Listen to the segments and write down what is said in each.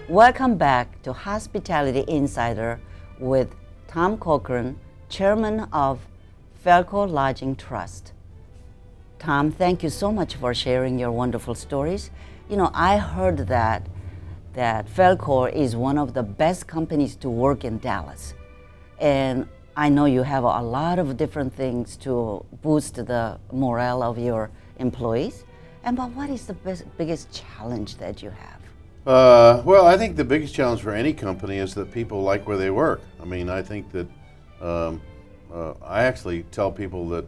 Welcome back to Hospitality Insider with Tom Corcoran, Chairman of Falco Lodging Trust. Tom, thank you so much for sharing your wonderful stories. You know, I heard that Falco is one of the best companies to work in Dallas. And I know you have a lot of different things to boost the morale of your employees. But what is the biggest challenge that you have? Well, I think the biggest challenge for any company is that people like where they work. I mean, I think that I actually tell people that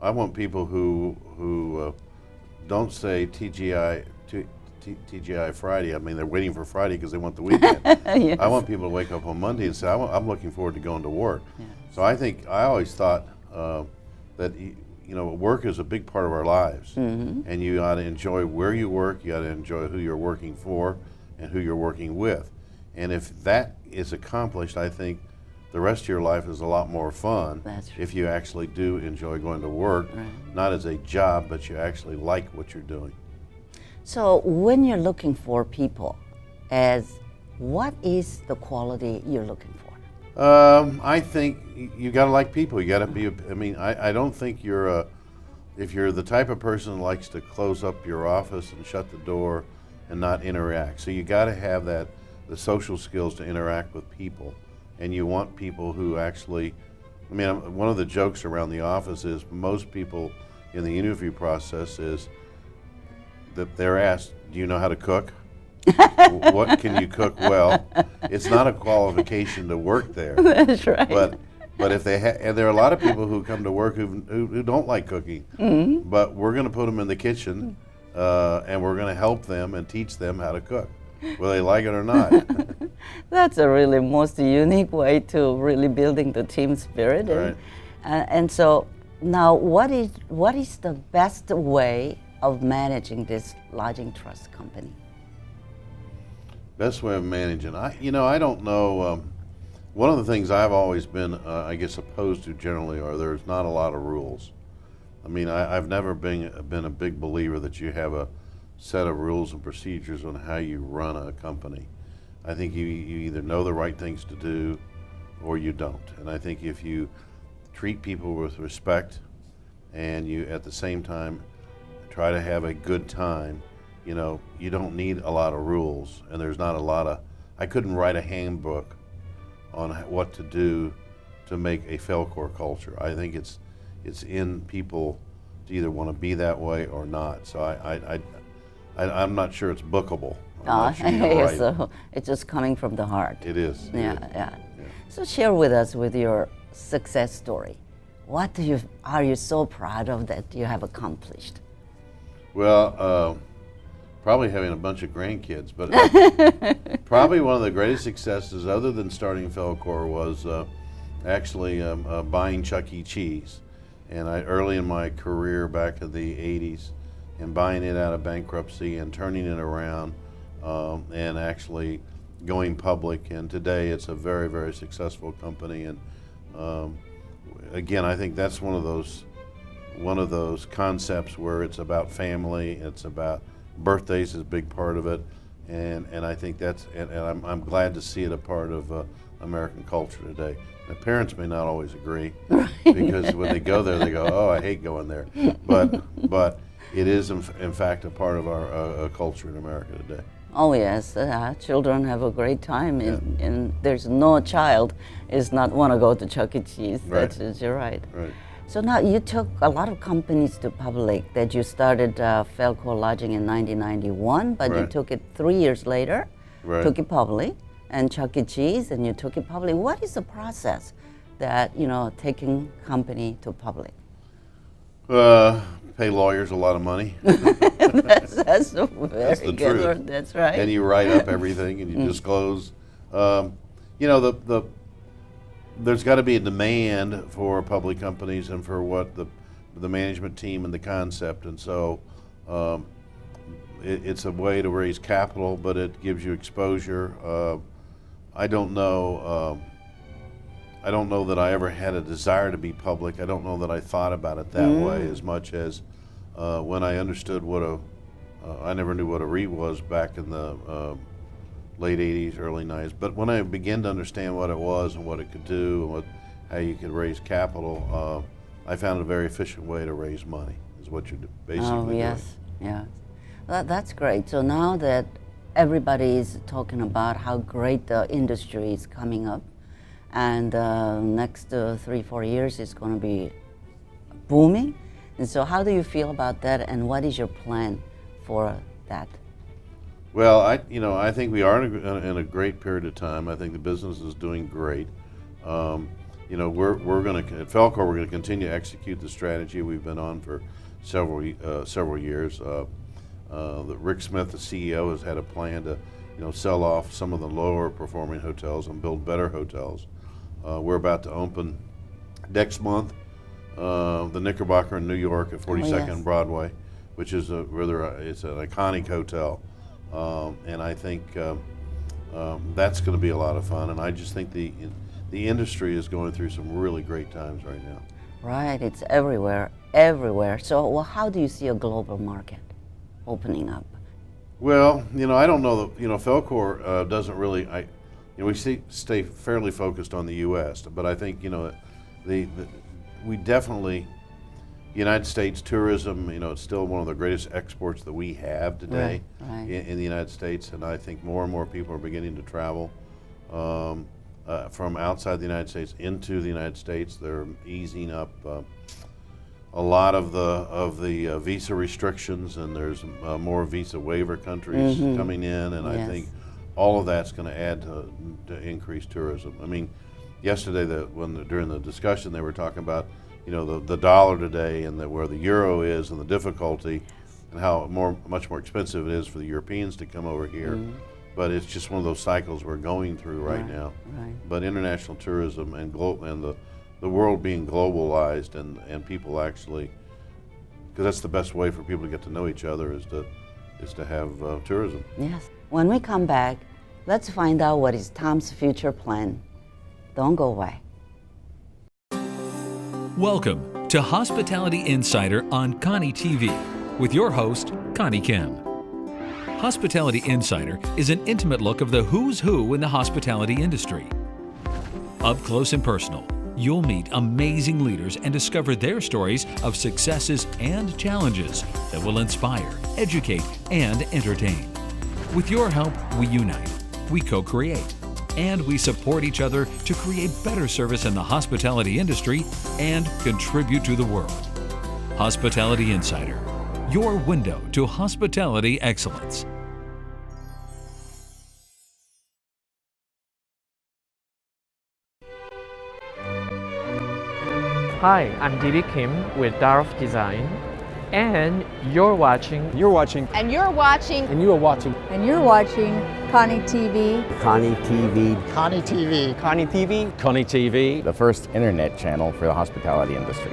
I want people who don't say TGI Friday. I mean, they're waiting for Friday because they want the weekend. Yes. I want people to wake up on Monday and say, I'm looking forward to going to work. Yes. So I always thought that work is a big part of our lives, and you ought to enjoy where you work. You ought to enjoy who you're working for and who you're working with. And if that is accomplished, I think the rest of your life is a lot more fun. That's true. If you actually do enjoy going to work, Right. not as a job, but you actually like what you're doing. So when you're looking for people, what is the quality you're looking for? I think you got to like people. You got to be. I mean, I don't think if you're the type of person who likes to close up your office and shut the door and not interact. So you got to have the social skills to interact with people, and you want people who actually. I mean, one of the jokes around the office is most people in the interview process is that they're asked, "Do you know how to cook? What can you cook well?" It's not a qualification to work there. That's right. But if and there are a lot of people who come to work who don't like cooking. But we're going to put them in the kitchen, and we're going to help them and teach them how to cook, whether they like it or not. That's a really most unique way to really building the team spirit. Right. And so now, what is the best way of managing this lodging trust company? Best way of managing, I don't know. One of the things I've always been, I guess, opposed to generally are there's not a lot of rules. I mean, I've never been a big believer that you have a set of rules and procedures on how you run a company. I think you either know the right things to do or you don't. And I think if you treat people with respect and you at the same time try to have a good time, you don't need a lot of rules, and there's not a lot of. I couldn't write a handbook on what to do to make a Falcor culture. I think it's in people to either want to be that way or not. So I'm not sure it's bookable. I'm not sure you're right. So it's just coming from the heart. It is. Yeah. So share with us with your success story. What are you so proud of that you have accomplished? Well, probably having a bunch of grandkids, but probably one of the greatest successes, other than starting Falcor, was actually buying Chuck E. Cheese. And early in my career, back in the '80s, and buying it out of bankruptcy and turning it around, and actually going public. And today, it's a very, very successful company. And again, I think that's one of those concepts where it's about family, it's about birthdays is a big part of it, and I think that's, and I'm glad to see it a part of American culture today. My parents may not always agree, because when they go there, they go, "Oh, I hate going there," but it is in fact a part of our culture in America today. Oh yes, children have a great time, and there's no child is not want to go to Chuck E. Cheese. Right. You're right. Right. So now you took a lot of companies to public. That you started Falco Lodging in 1991, but you Right. took it 3 years later, Right. took it public, and Chuck E. Cheese, and you took it public. What is the process that taking company to public? Pay lawyers a lot of money. that's a very That's the good truth. word. That's right. And you write up everything and you disclose. There's got to be a demand for public companies and for what the management team and the concept, and so it's a way to raise capital, but it gives you exposure. I don't know that I ever had a desire to be public. I don't know that I thought about it that way as much as when I understood what I never knew what a REIT was back in the late 80s, early 90s. But when I began to understand what it was and what it could do and how you could raise capital, I found a very efficient way to raise money, is what you're basically doing. Yes, yes. That's great. So now that everybody is talking about how great the industry is coming up, and next 3-4 years is going to be booming. And so how do you feel about that, and what is your plan for that? Well, I think we are in a great period of time. I think the business is doing great. We're going to, at Falcor, we're going to continue to execute the strategy we've been on for several years. Rick Smith, the CEO, has had a plan to, sell off some of the lower performing hotels and build better hotels. We're about to open next month the Knickerbocker in New York at 42nd yes. Broadway, which is it's an iconic hotel. And I think that's going to be a lot of fun. And I just think the industry is going through some really great times right now. Right, it's everywhere, everywhere. So well, how do you see a global market opening up? Well, I don't know that, Falcor doesn't really, we stay fairly focused on the U.S., but I think, we definitely, United States tourism, it's still one of the greatest exports that we have today right. in the United States, and I think more and more people are beginning to travel from outside the United States into the United States. They're easing up a lot of the visa restrictions, and there's more visa waiver countries coming in, and I think all of that's going to add to increased tourism. I mean, yesterday during the discussion they were talking about the dollar today and where the euro is and the difficulty and how much more expensive it is for the Europeans to come over here. But it's just one of those cycles we're going through right now. Right. But international tourism and the world being globalized and people actually, because that's the best way for people to get to know each other is to have tourism. Yes. When we come back, let's find out what is Tom's future plan. Don't go away. Welcome to Hospitality Insider on Connie TV with your host, Connie Kim. Hospitality Insider is an intimate look of the who's who in the hospitality industry. Up close and personal, you'll meet amazing leaders and discover their stories of successes and challenges that will inspire, educate, and entertain. With your help, we unite, we co-create, and we support each other to create better service in the hospitality industry and contribute to the world. Hospitality Insider, your window to hospitality excellence. Hi, I'm D.B. Kim with Darf Design, and you're watching. And you're watching. And you're watching. And you are watching. And you're watching Connie TV. Connie TV. Connie TV. Connie TV. Connie TV. The first internet channel for the hospitality industry.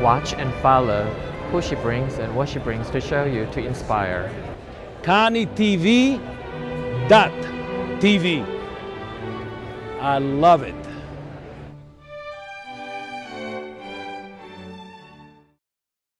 Watch and follow who she brings and what she brings to show you to inspire. Connie TV. TV. I love it.